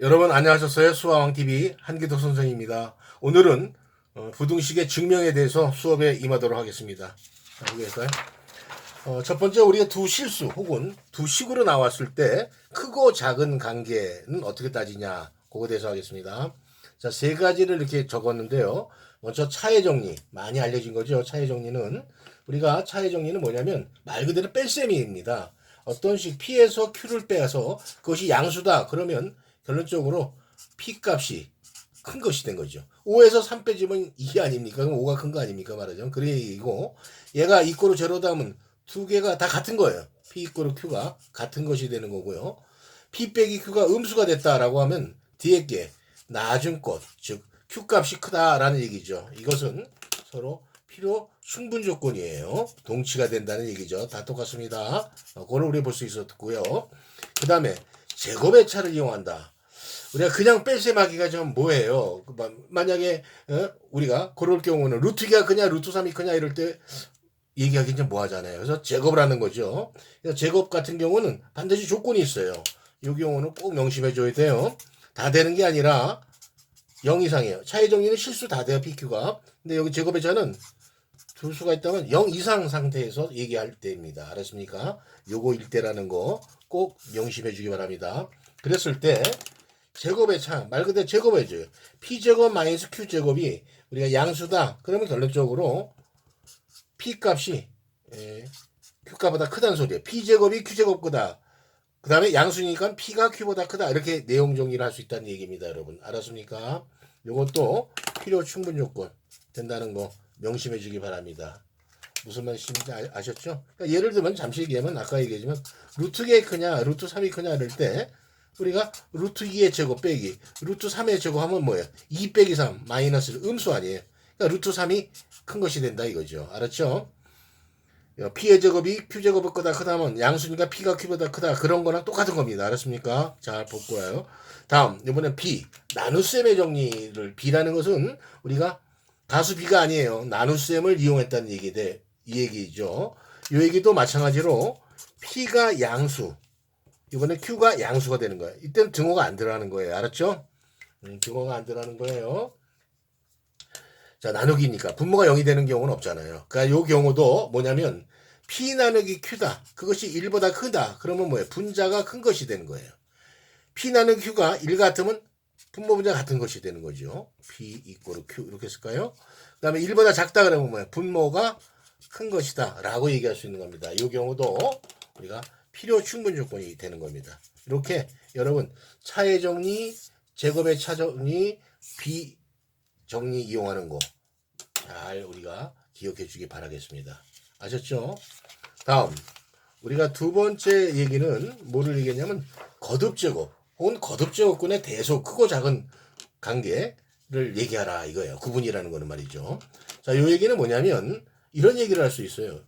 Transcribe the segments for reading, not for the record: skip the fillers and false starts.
여러분 안녕하셨어요? 수아왕TV 한기덕 선생입니다. 오늘은 부등식의 증명에 대해서 수업에 임하도록 하겠습니다. 자, 보겠어요? 첫 번째 우리가 두 실수 혹은 두 식으로 나왔을 때 크고 작은 관계는 어떻게 따지냐 그거에 대해서 하겠습니다. 자, 세 가지를 이렇게 적었는데요. 먼저 차의 정리, 많이 알려진 거죠. 차의 정리는 우리가 차의 정리는 뭐냐면 말 그대로 뺄셈이입니다. 어떤 식 P에서 Q를 빼서 그것이 양수다 그러면 결론적으로 P 값이 큰 것이 된 거죠. 5에서 3 빼주면 2 아닙니까? 그럼 5가 큰 거 아닙니까? 말하자면. 그래 얘기고, 얘가 이꼬로 제로다 하면 두 개가 다 같은 거예요. P 이꼬로 Q가 같은 것이 되는 거고요. P 빼기 Q가 음수가 됐다라고 하면 뒤에 게 나중 것, 즉 Q 값이 크다라는 얘기죠. 이것은 서로 필요 충분 조건이에요. 동치가 된다는 얘기죠. 다 똑같습니다. 그걸 우리 볼 수 있었고요. 그 다음에 제곱의 차를 이용한다. 우리가 그냥 뺄셈하기가 좀 뭐예요. 만약에 우리가 그럴 경우는 루트 2가 크냐 루트 3이 크냐 이럴 때 얘기하기 좀 뭐하잖아요. 그래서 제곱을 하는 거죠. 그래서 제곱 같은 경우는 반드시 조건이 있어요. 이 경우는 꼭 명심해 줘야 돼요. 다 되는 게 아니라 0 이상이에요. 차의 정리는 실수 다 돼요. PQ가. 근데 여기 제곱의 차는 두 수가 있다면 0 이상 상태에서 얘기할 때입니다. 알았습니까? 요거 일대라는 거 꼭 명심해 주기 바랍니다. 그랬을 때 제곱의 차, 말 그대로 제곱해줘요. P제곱 마이너스 Q제곱이 우리가 양수다. 그러면 결론적으로 P값이 Q값보다 크다는 소리예요. P제곱이 Q제곱보다 그 다음에 양수니까 P가 Q보다 크다. 이렇게 내용 정리를 할 수 있다는 얘기입니다. 여러분. 알았습니까? 요것도 필요 충분 조건 된다는 거 명심해 주기 바랍니다. 무슨 말씀인지 아셨죠? 그러니까 예를 들면 잠시 얘기하면 아까 얘기했지만 루트 2가 크냐 루트 3이 크냐 이럴 때 우리가 루트 2의 제곱 빼기 루트 3의 제곱하면 뭐예요? 2 빼기 3 마이너스 음수 아니에요. 그러니까 루트 3이 큰 것이 된다 이거죠. 알았죠? P의 제곱이 Q제곱보다 크다면 양수니까 P가 Q보다 크다. 그런 거랑 똑같은 겁니다. 알았습니까? 잘 볼 거예요. 다음 이번엔 B 나눗셈의 정리를 B라는 것은 우리가 다수 B가 아니에요. 나눗셈을 이용했다는 얘기인데 이 얘기죠. 이 얘기도 마찬가지로 P가 양수 이번에 Q가 양수가 되는 거예요. 이때는 등호가 안 들어가는 거예요. 알았죠? 등호가 안 들어가는 거예요. 자, 나누기니까 분모가 0이 되는 경우는 없잖아요. 그러니까 이 경우도 뭐냐면 P 나누기 Q다. 그것이 1보다 크다. 그러면 뭐예요? 분자가 큰 것이 되는 거예요. P 나누기 Q가 1 같으면 분모 분자 같은 것이 되는 거죠. P 이꼬르 Q 이렇게 쓸까요? 그 다음에 1보다 작다 그러면 뭐예요? 분모가 큰 것이다 라고 얘기할 수 있는 겁니다. 이 경우도 우리가 필요 충분 조건이 되는 겁니다. 이렇게 여러분 차의 정리, 제곱의 차 정리, 비 정리 이용하는 거 잘 우리가 기억해 주기 바라겠습니다. 아셨죠? 다음 우리가 두 번째 얘기는 뭐를 얘기했냐면 거듭제곱 혹은 거듭제곱근의 대소 크고 작은 관계를 얘기하라 이거예요. 구분이라는 거는 말이죠. 자, 이 얘기는 뭐냐면 이런 얘기를 할 수 있어요.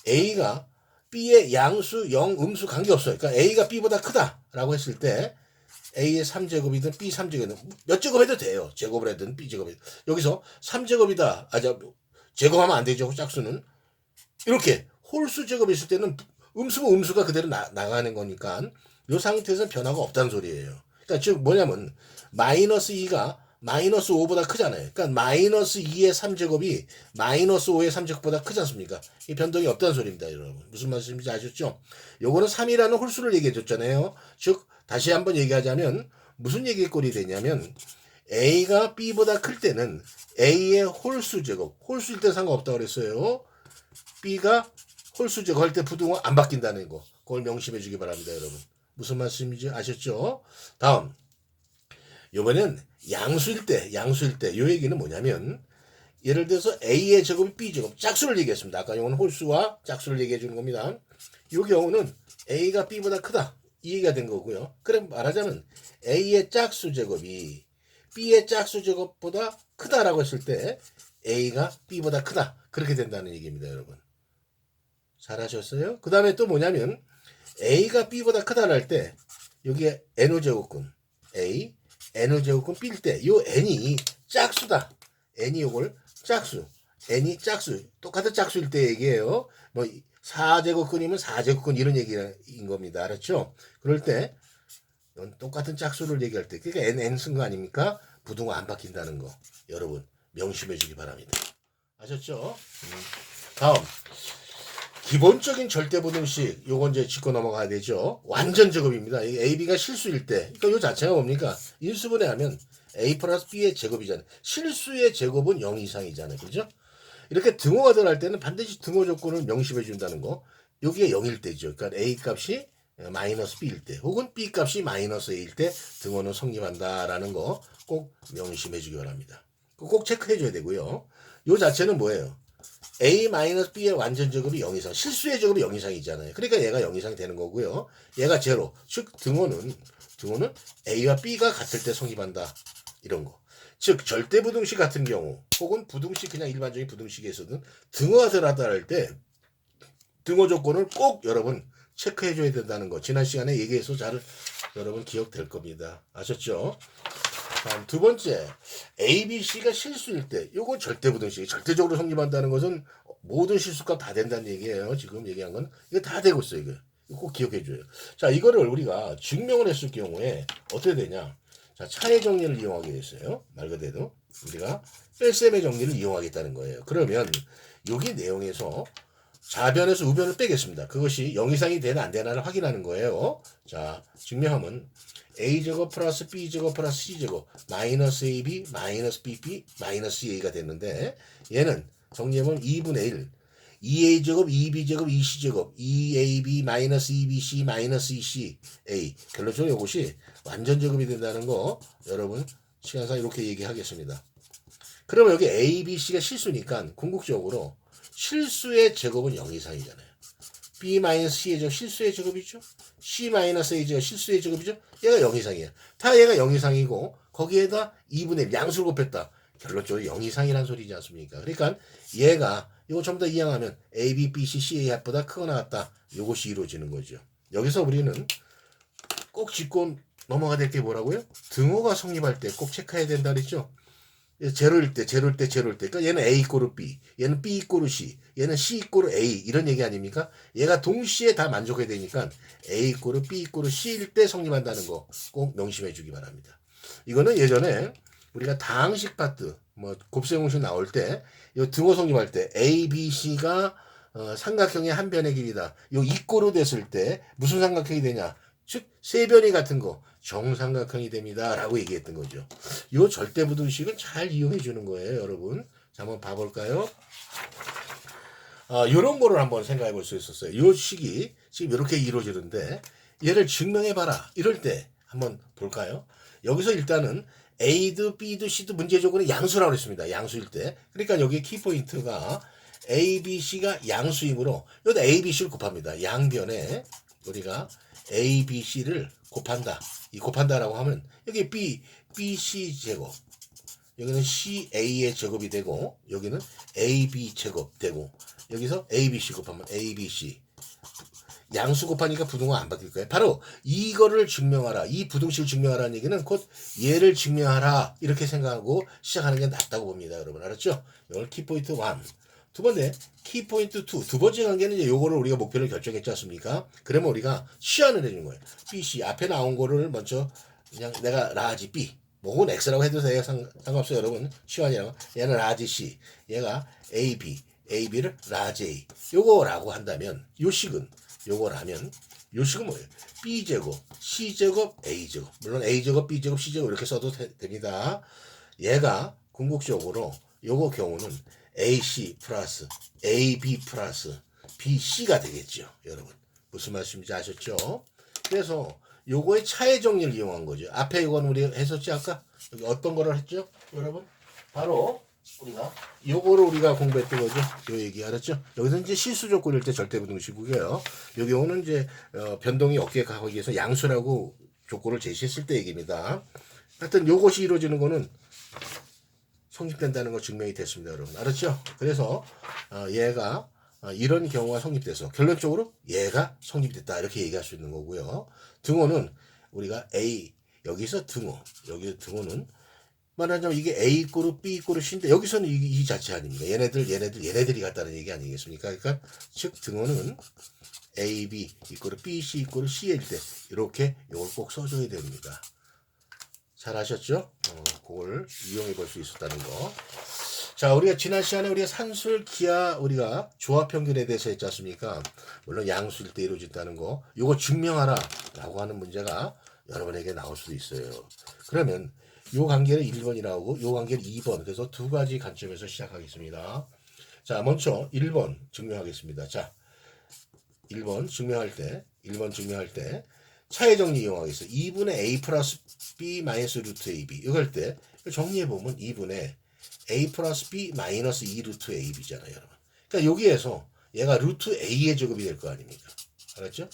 A가 B의 양수, 0, 음수 관계없어요. 그러니까 A가 B보다 크다라고 했을 때 A의 3제곱이든 B 3제곱이든 몇 제곱 해도 돼요. 제곱을 하든 B 제곱이든. 여기서 3제곱이다. 제곱하면 안 되죠. 짝수는. 이렇게 홀수 제곱이 있을 때는 음수면 음수가 그대로 나가는 거니까 이 상태에서는 변화가 없다는 소리예요. 그러니까 즉 뭐냐면 마이너스 2가 마이너스 5보다 크잖아요. 그러니까 마이너스 2의 3제곱이 마이너스 5의 3제곱보다 크지 않습니까? 이 변동이 없다는 소리입니다, 여러분. 무슨 말씀인지 아셨죠? 요거는 3이라는 홀수를 얘기해 줬잖아요. 즉 다시 한번 얘기하자면 무슨 얘기꼴이 되냐면 A가 B보다 클 때는 A의 홀수 제곱, 홀수일 때 상관없다고 그랬어요. B가 홀수 제곱할 때 부등호 안 바뀐다는 거. 그걸 명심해 주기 바랍니다, 여러분. 무슨 말씀인지 아셨죠? 다음. 이번엔 양수일 때, 요 얘기는 뭐냐면 예를 들어서 A의 제곱이 B 제곱, 짝수를 얘기했습니다. 아까 이거는 홀수와 짝수를 얘기해 주는 겁니다. 이 경우는 A가 B보다 크다. 이 얘기가 된 거고요. 그럼 말하자면 A의 짝수 제곱이 B의 짝수 제곱보다 크다라고 했을 때 A가 B보다 크다. 그렇게 된다는 얘기입니다, 여러분. 잘하셨어요? 그 다음에 또 뭐냐면 A가 B보다 크다를 할 때 여기에 N호제곱근 A, N호제곱근 B일 때 이 N이 짝수다. N이 요걸 짝수, N이 짝수, 똑같은 짝수일 때 얘기해요. 뭐 4제곱근이면 4제곱근 이런 얘기인 겁니다. 알았죠? 그럴 때 이건 똑같은 짝수를 얘기할 때 그러니까 n 쓴 거 아닙니까? 부등호 안 바뀐다는 거 여러분 명심해 주기 바랍니다. 아셨죠? 다음 기본적인 절대부등식 요건 이제 짚고 넘어가야 되죠. 완전 제곱입니다. AB가 실수일 때 그러니까 요 자체가 뭡니까? 인수분해하면 A 플러스 B의 제곱이잖아요. 실수의 제곱은 0 이상이잖아요. 그죠? 이렇게 등호가 들어갈 때는 반드시 등호 조건을 명심해 준다는 거. 여기에 0일 때죠. 그러니까 A 값이 마이너스 B일 때 혹은 B 값이 마이너스 A일 때 등호는 성립한다라는 거 꼭 명심해 주기 바랍니다. 꼭 체크해 줘야 되고요. 요 자체는 뭐예요? A-B의 완전 제곱이 0 이상, 실수의 제곱이 0 이상이잖아요. 그러니까 얘가 0 이상이 되는 거고요. 얘가 제로, 즉 등호는 A와 B가 같을 때 성립한다. 이런 거. 즉 절대부등식 같은 경우 혹은 부등식 그냥 일반적인 부등식에서는 등호가 들어갔다 할 때 등호 조건을 꼭 여러분 체크해 줘야 된다는 거. 지난 시간에 얘기해서 잘 여러분 기억될 겁니다. 아셨죠? 다음 두 번째 A, B, C가 실수일 때 요거 절대부등식이 절대적으로 성립한다는 것은 모든 실수값 다 된다는 얘기예요. 지금 얘기한 건 이거 다 되고 있어요. 이거 꼭 기억해 줘요. 자 이거를 우리가 증명을 했을 경우에 어떻게 되냐. 자 차의 정리를 이용하게 됐어요. 말 그대로 우리가 뺄셈의 정리를 이용하겠다는 거예요. 그러면 여기 내용에서 좌변에서 우변을 빼겠습니다. 그것이 0 이상이 되나 안 되나를 확인하는 거예요. 자 증명하면 a제곱 플러스 b제곱 플러스 c제곱 마이너스 ab 마이너스 bb 마이너스 a가 됐는데 얘는 정리하면 2분의 1 2a제곱 2b제곱 2c제곱 2ab 마이너스 2bc 마이너스 2ca 결론적으로 이것이 완전 제곱이 된다는 거 여러분 시간상 이렇게 얘기하겠습니다. 그러면 여기 a, b, c가 실수니까 궁극적으로 실수의 제곱은 0 이상이잖아요. b-c의 제곱 실수의 제곱이죠. c-a의 제곱 실수의 제곱이죠. 얘가 0 이상이에요. 다 얘가 0 이상이고 거기에다 2분의 1 양수를 곱했다. 결론적으로 0 이상이란 소리지 않습니까? 그러니까 얘가 이거 전부 다 이항하면 a, b, b, c, c, a 합보다 크거나 같다. 이것이 이루어지는 거죠. 여기서 우리는 꼭 짚고 넘어가야 될 게 뭐라고요? 등호가 성립할 때 꼭 체크해야 된다 그랬죠. 제로일 때. 그러니까 얘는 A 이꼬르 B, 얘는 B 이꼬르 C, 얘는 C 이꼬르 A 이런 얘기 아닙니까? 얘가 동시에 다 만족해야 되니까 A 이꼬르 B 이꼬르 C일 때 성립한다는 거 꼭 명심해 주기 바랍니다. 이거는 예전에 우리가 다항식 파트, 뭐 곱셈공식 나올 때, 이 등호 성립할 때 A, B, C가 삼각형의 한 변의 길이다. 요 이꼬르 됐을 때 무슨 삼각형이 되냐? 즉 세변이 같은 거 정삼각형이 됩니다 라고 얘기했던 거죠. 이 절대부등식은 잘 이용해 주는 거예요 여러분. 자 한번 봐볼까요? 이런 거를 한번 생각해 볼 수 있었어요. 이 식이 지금 이렇게 이루어지는데 얘를 증명해 봐라 이럴 때 한번 볼까요? 여기서 일단은 A도 B도 C도 문제 조건이 양수라고 했습니다. 양수일 때. 그러니까 여기 키포인트가 A, B, C가 양수이므로 여기다 A, B, C를 곱합니다. 양변에 우리가 A, B, C를 곱한다. 이 곱한다라고 하면 여기 B, C 제곱, 여기는 C, A의 제곱이 되고 여기는 A, B 제곱 되고 여기서 A, B, C 곱하면 A, B, C 양수 곱하니까 부등호 안 바뀔 거예요. 바로 이거를 증명하라. 이 부등식을 증명하라는 얘기는 곧 얘를 증명하라 이렇게 생각하고 시작하는 게 낫다고 봅니다. 여러분 알았죠? 이걸 키포인트 1. 두 번째 키포인트 2. 두 번째 관계는 이제 요거를 우리가 목표를 결정했지 않습니까? 그러면 우리가 시안을 해주는 거예요. BC 앞에 나온 거를 먼저 그냥 내가 라지 B 혹은 X라고 해도 돼요. 상관없어요 여러분. 시안이라고. 얘는 라지 C 얘가 AB AB를 라지 A 요거라고 한다면 요 식은 요거라면 요 식은 뭐예요? B제곱 C제곱 A제곱 물론 A제곱 B제곱 C제곱 이렇게 써도 됩니다. 얘가 궁극적으로 요거 경우는 AC 플러스 AB 플러스 BC가 되겠죠. 여러분 무슨 말씀인지 아셨죠? 그래서 요거의 차의 정리를 이용한 거죠. 앞에 이건 우리 했었지 아까? 여기 어떤 거를 했죠? 여러분 바로 우리가 요거를 우리가 공부했던 거죠. 요 얘기 알았죠? 여기서 이제 실수 조건일 때 절대부등식이고요. 요 경우는 이제 변동이 없게 가기 위해서 양수라고 조건을 제시했을 때 얘기입니다. 하여튼 요것이 이루어지는 거는 성립된다는 거 증명이 됐습니다, 여러분. 알았죠? 그래서 얘가 이런 경우가 성립돼서 결론적으로 얘가 성립됐다 이렇게 얘기할 수 있는 거고요. 등호는 우리가 A 여기서 등호 여기 등호는 말하자면 이게 A 이꼬르 B 이꼬르 C인데 여기서는 이 자체 아닙니까? 얘네들이 같다는 얘기 아니겠습니까? 그러니까 즉 등호는 A, B 이꼬르 B, C 이꼬르 C일 때 이렇게 이걸 꼭 써줘야 됩니다. 잘 아셨죠? 그걸 이용해 볼 수 있었다는 거. 자, 우리가 지난 시간에 우리가 산술, 기하, 우리가 조합 평균에 대해서 했지 않습니까? 물론 양수일 때 이루어진다는 거. 요거 증명하라 라고 하는 문제가 여러분에게 나올 수도 있어요. 그러면 요 관계를 1번이라고 하고 요 관계를 2번. 그래서 두 가지 관점에서 시작하겠습니다. 자, 먼저 1번 증명하겠습니다. 자, 1번 증명할 때 차의 정리 이용하겠어요. 2분의 a 플러스 b 마이너스 루트 ab. 이걸 때 정리해보면 2분의 a 플러스 b 마이너스 2 루트 ab잖아요, 여러분. 그러니까 여기에서 얘가 루트 a의 제곱이 될 거 아닙니까? 알았죠?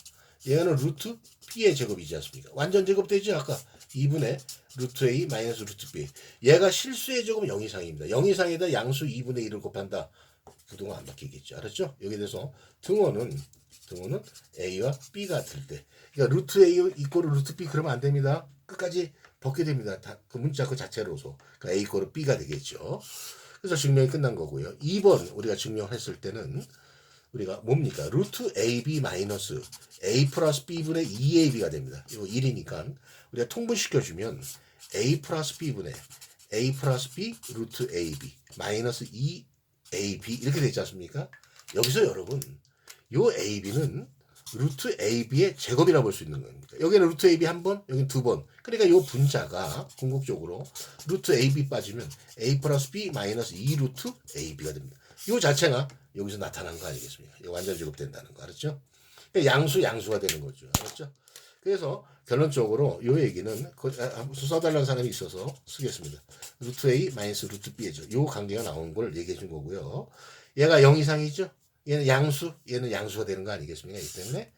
얘는 루트 b의 제곱이지 않습니까? 완전 제곱되죠? 아까 2분의 루트 a 마이너스 루트 b. 얘가 실수의 제곱은 0 이상입니다. 0 이상에다 양수 2분의 1을 곱한다. 부등호 안 바뀌겠죠. 알았죠? 여기에 대해서 등호는 a와 b가 될 때. 그러니까 루트 a 이꼬르 루트 b 그러면 안 됩니다. 끝까지 벗게 됩니다. 그 문자 그 자체로서. 그러니까 a 이꼬르 b가 되겠죠. 그래서 증명이 끝난 거고요. 2번 우리가 증명했을 때는 우리가 뭡니까? 루트 ab 마이너스 a 플러스 b분의 2ab가 됩니다. 이거 1이니까 우리가 통분시켜주면 a 플러스 b분의 a 플러스 b 루트 ab 마이너스 2ab 이렇게 되지 않습니까? 여기서 여러분 요 ab는 루트 ab의 제곱이라고 볼 수 있는 겁니다. 여기는 루트 ab 한 번, 여기는 두 번. 그러니까 요 분자가 궁극적으로 루트 ab 빠지면 a 플러스 b 마이너스 2 루트 ab가 됩니다. 요 자체가 여기서 나타난 거 아니겠습니까? 이거 완전 제곱된다는 거 알았죠? 양수가 되는 거죠. 알았죠? 그래서 결론적으로 요 얘기는 써달라는 사람이 있어서 쓰겠습니다. 루트 a 마이너스 루트 b죠. 요 관계가 나온 걸 얘기해 준 거고요. 얘가 0 이상이죠? 얘는 양수가 되는 거 아니겠습니까? 이 때문에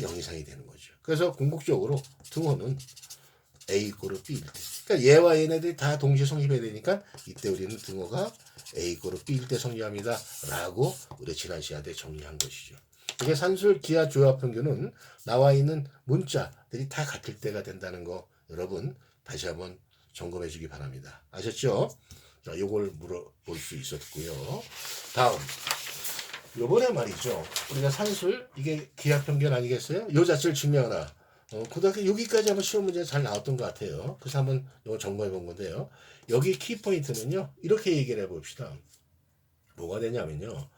0 이상이 되는 거죠. 그래서 궁극적으로 등호는 a 이꼬르 b일 때. 그러니까 얘와 얘네들이 다 동시에 성립해야 되니까 이때 우리는 등호가 a 이꼬르 b일 때 성립합니다. 라고 우리 지난 시간에 정리한 것이죠. 이게 산술, 기하, 조합 평균은 나와 있는 문자들이 다 같을 때가 된다는 거 여러분 다시 한번 점검해 주기 바랍니다. 아셨죠? 자, 요걸 물어볼 수 있었고요. 다음. 요번에 말이죠. 우리가 산술, 이게 기하 평균 아니겠어요? 요 자체를 증명하라. 고등학교 6기까지 한번 시험 문제 잘 나왔던 것 같아요. 그래서 한번 이거 점검해 본 건데요. 여기 키포인트는요, 이렇게 얘기를 해봅시다. 뭐가 되냐면요.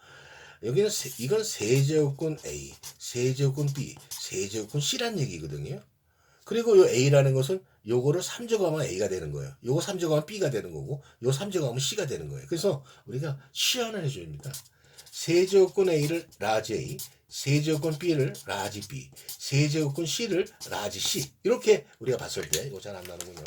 여기는 이건 세제곱근 A, 세제곱근 B, 세제곱근 C란 얘기거든요. 그리고 요 A라는 것은 요거를 3제곱하면 A가 되는 거예요. 요거 3제곱하면 B가 되는 거고, 요 3제곱하면 C가 되는 거예요. 그래서 우리가 시연을 해줍니다. 세제곱근 A를 라지 A, 세제곱근 B를 라지 B, 세제곱근 C를 라지 C. 이렇게 우리가 봤을 때, 이거 잘 안 나누군요.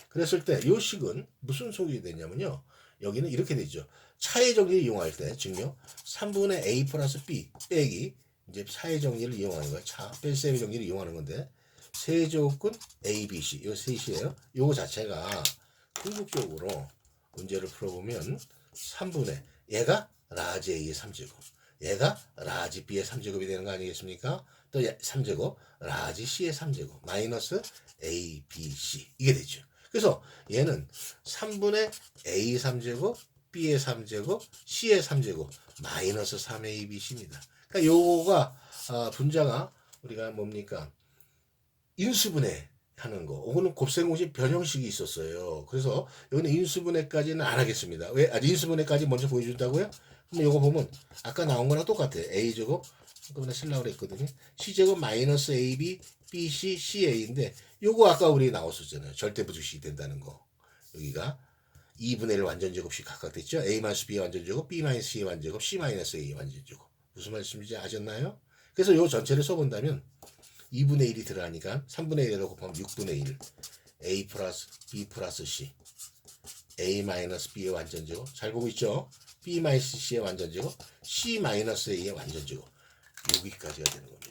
그랬을 때, 요 식은 무슨 소리 되냐면요. 여기는 이렇게 되죠. 차의 정리를 이용할 때 증명 3분의 a 플러스 b 빼기 이제 차의 정리를 이용하는 거예요. 뺄셈의 정리를 이용하는 건데 세제곱근 a, b, c 이거 셋이에요. 이거 자체가 궁극적으로 문제를 풀어보면 3분의 얘가 라지 a의 3제곱 얘가 라지 b의 3제곱이 되는 거 아니겠습니까? 또 3제곱 라지 c의 3제곱 마이너스 a, b, c 이게 되죠. 그래서 얘는 3분의 a 3제곱 b의 3제곱, c의 3제곱, 마이너스 3abc입니다. 그러니까 요거가 분자가 우리가 뭡니까? 인수분해 하는 거. 이거는 곱셈공식 변형식이 있었어요. 그래서 여기는 인수분해까지는 안 하겠습니다. 왜? 인수분해까지 먼저 보여준다고요? 그럼 요거 보면 아까 나온 거랑 똑같아요. a제곱, 한꺼번에 쓰려고 그랬거든요. c제곱 마이너스 ab, bc, ca인데 요거 아까 우리 나왔었잖아요. 절대부등식이 된다는 거. 여기가 2분의 1 완전제곱씩 각각 됐죠. a-b의 완전제곱, b-c의 완전제곱, c-a의 완전제곱. 무슨 말씀인지 아셨나요? 그래서 요 전체를 써본다면 2분의 1이 들어가니까 3분의 1에다 곱하면 6분의 1 a 플러스 b 플러스 c a-b의 완전제곱 잘 보고 있죠? b-c의 완전제곱 c-a의 완전제곱 여기까지가 되는 겁니다.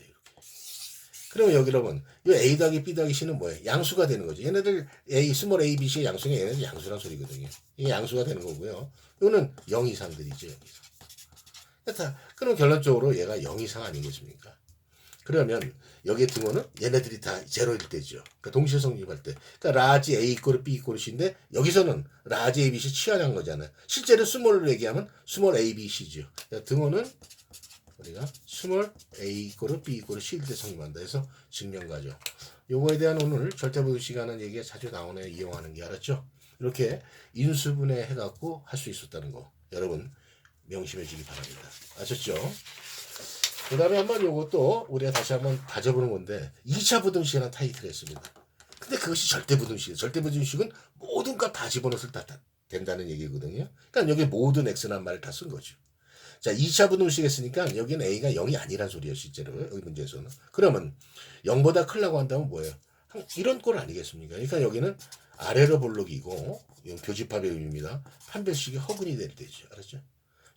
그러면 여기 여러분, 이 A 더하기 B 더하기 C는 뭐예요? 양수가 되는 거죠. 얘네들 스몰 A, B, C의 양수가 얘네들 양수란 소리거든요. 이게 양수가 되는 거고요. 이거는 0 이상들이죠, 여기서. 그럼 결론적으로 얘가 0 이상 아니겠습니까? 그러면 여기에 등호는 얘네들이 다 제로일 때죠. 그러니까 동시에 성립할 때. 그러니까 라지 A 이꼬르 B 이꼬르 C인데 여기서는 라지 A, B, C 취하는 거잖아요. 실제로 스몰로 얘기하면 스몰 A, B, C죠. 그러니까 등호는 우리가 스몰 A 이꼬르 B 이꼬르 C일 때 성립한다 해서 증명가죠. 요거에 대한 오늘 절대부등식이라는 얘기가 자주 나오네요. 이용하는 게 알았죠? 이렇게 인수분해 해갖고 할 수 있었다는 거 여러분 명심해주기 바랍니다. 아셨죠? 그 다음에 한번 요것도 우리가 다시 한번 다져보는 건데 2차 부등식이라는 타이틀을 했습니다. 근데 그것이 절대부등식이에요. 절대부등식은 모든 값 다 집어넣을 때 다 된다는 얘기거든요. 그러니까 여기 모든 x라는 말을 다 쓴 거죠. 자, 2차 부등식 했으니까 여기는 a가 0이 아니란 소리예요. 실제로 여기 문제에서는. 그러면 0보다 크려고 한다면 뭐예요? 이런 꼴 아니겠습니까? 그러니까 여기는 아래로 볼록이고 이건 교집합의 의미입니다. 판별식이 허근이 될 때죠. 알았죠?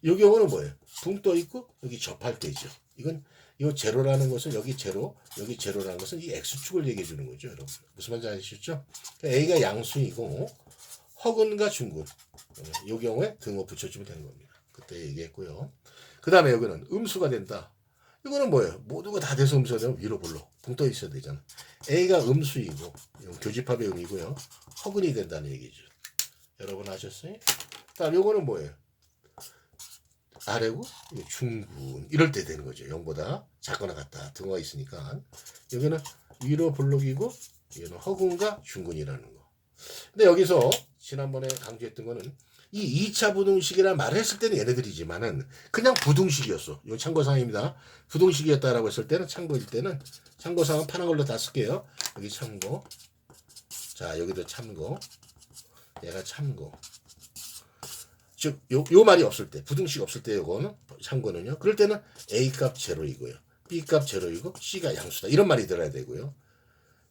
이 경우는 뭐예요? 붕 떠 있고 여기 접할 때죠. 이건 이 제로라는 것은 여기 제로, 여기 제로라는 것은 이 x축을 얘기해 주는 거죠, 여러분. 무슨 말인지 아시겠죠? a가 양수이고 허근과 중근. 이 경우에 등호 붙여주면 되는 겁니다. 그때 얘기했고요. 그 다음에 여기는 음수가 된다. 이거는 뭐예요? 모두가 다 돼서 음수가 되면 위로 볼록 붕 떠 있어야 되잖아. a가 음수이고 교집합의 의미고요. 허근이 된다는 얘기죠. 여러분 아셨어요? 다음 요거는 뭐예요? 아래고 중군 이럴 때 되는 거죠. 0보다 작거나 같다. 등호가 있으니까 여기는 위로 볼록이고 여기는 허군과 중군이라는 거. 근데 여기서 지난번에 강조했던 거는 이 2차 부등식이라 말을 했을 때는 얘네들이지만은 그냥 부등식이었어. 이거 참고사항입니다. 부등식이었다라고 했을 때는 참고일 때는 참고사항은 파란 걸로 다 쓸게요. 여기 참고. 자, 여기도 참고. 얘가 참고. 즉, 요 말이 없을 때, 부등식 없을 때 요거는 참고는요. 그럴 때는 A 값 제로이고요. B 값 제로이고 C가 양수다. 이런 말이 들어야 되고요.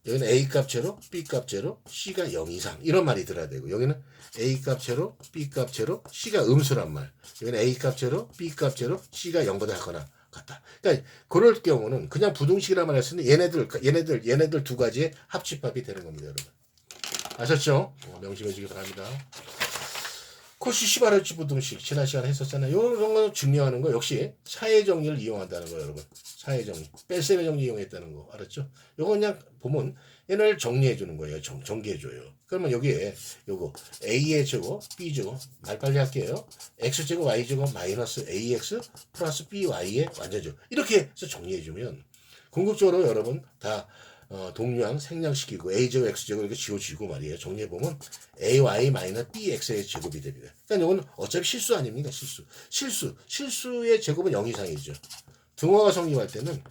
여기는 A 값 제로, B 값 제로, C가 0 이상. 이런 말이 들어야 되고 여기는 A 값 제로, B 값 제로, C가 음수란 말. 여기는 A 값 제로, B 값 제로, C가 0보다 작거나 같다. 그러니까 그럴 경우는 그냥 부등식이라만 했으니 얘네들 두 가지의 합집합이 되는 겁니다, 여러분. 아셨죠? 명심해 주기 바랍니다. 코시 시바르치 부등식 지난 시간에 했었잖아요. 이런 거 증명하는 거 역시 차의 정리를 이용한다는 거 여러분. 차의 정리, 뺄셈의 정리 이용했다는 거 알았죠? 요거 그냥 보면 얘를 정리해 주는 거예요. 정리해 줘요. 그러면 여기에 요거 a의 제곱, b 제곱 말 빨리 할게요. x 제곱, y 제곱 마이너스 ax 플러스 by의 완전제곱 이렇게 해서 정리해 주면 궁극적으로 여러분 다 동량 생략시키고 a제곱 x제곱 이렇게 지워지고 말이에요. 정리해보면 ay 마이너스 bx의 제곱이 됩니다. 그러니까 이건 어차피 실수 아닙니까? 실수의 제곱은 0 이상이죠. 등호가 성립할 때는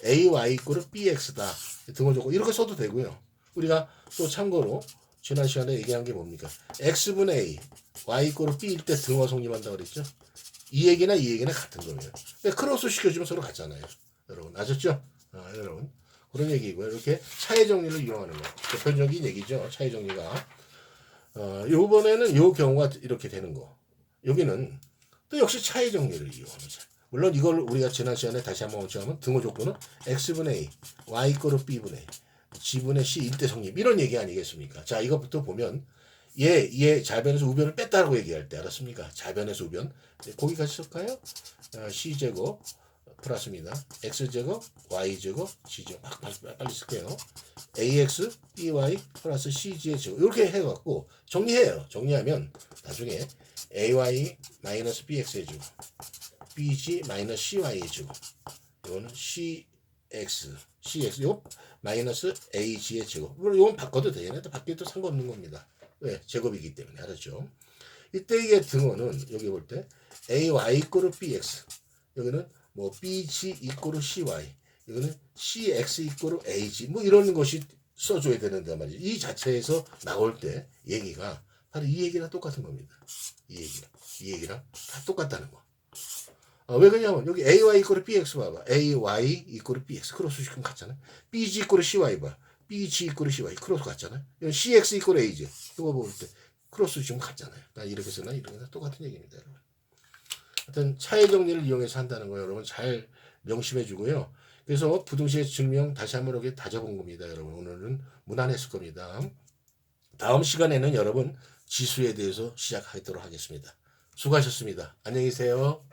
ay 이꼬르 bx다. 등호 조건 이렇게 써도 되고요. 우리가 또 참고로 지난 시간에 얘기한 게 뭡니까? x분의 a, y 이꼬르 b일 때 등호가 성립한다고 그랬죠? 이 얘기나 같은 거예요. 크로스 시켜주면 서로 같잖아요. 여러분 아셨죠? 여러분 그런 얘기고요. 이렇게 차의 정리를 이용하는 거. 보편적인 얘기죠. 차의 정리가. 요번에는 요 경우가 이렇게 되는 거. 여기는 또 역시 차의 정리를 이용하는 거. 물론 이걸 우리가 지난 시간에 다시 한번 원칙하면 등호 조건은 x분의 a, y 이꼬르 b분의 a, g분의 c 일대 성립 이런 얘기 아니겠습니까? 자, 이것부터 보면 얘 좌변에서 우변을 뺐다라고 얘기할 때 알았습니까? 좌변에서 우변. 거기까지 쓸까요? c제곱 플러스입니다. x제곱, y제곱, g제곱 막 빨리 쓸게요. ax, by 플러스 cg의 제곱 이렇게 해갖고 정리해요. 정리하면 나중에 ay 마이너스 bx의 제곱, bg 마이너스 cy의 제곱 이거는 cx 이거 마이너스 ag의 제곱 이건 바꿔도 되겠네. 바뀌어도 상관없는 겁니다. 왜? 제곱이기 때문에 알았죠? 이때 이게 등호는 여기 볼 때 ay 이꼬르 bx 여기는 뭐 bg 이꼬르 cy 이거는 cx 이꼬르 ag 뭐 이런 것이 써줘야 되는데 말이죠. 이 자체에서 나올 때 얘기가 바로 이 얘기랑 똑같은 겁니다. 이 얘기랑 다 똑같다는 거. 왜 그러냐면 여기 ay 이꼬르 bx 봐봐. ay 이꼬르 bx 크로스 시키면 같잖아요. bg 이꼬르 cy 봐. bg 이꼬르 cy 크로스 같잖아요. cx 이꼬르 ag 이거 볼 때 크로스 지금 같잖아요. 이렇게 쓰나 이렇게 다 똑같은 얘기입니다, 여러분. 하여튼 차의 정리를 이용해서 한다는 거 여러분 잘 명심해 주고요. 그래서 부등식의 증명 다시 한번 이렇게 다져본 겁니다, 여러분. 오늘은 무난했을 겁니다. 다음 시간에는 여러분 지수에 대해서 시작하도록 하겠습니다. 수고하셨습니다. 안녕히 계세요.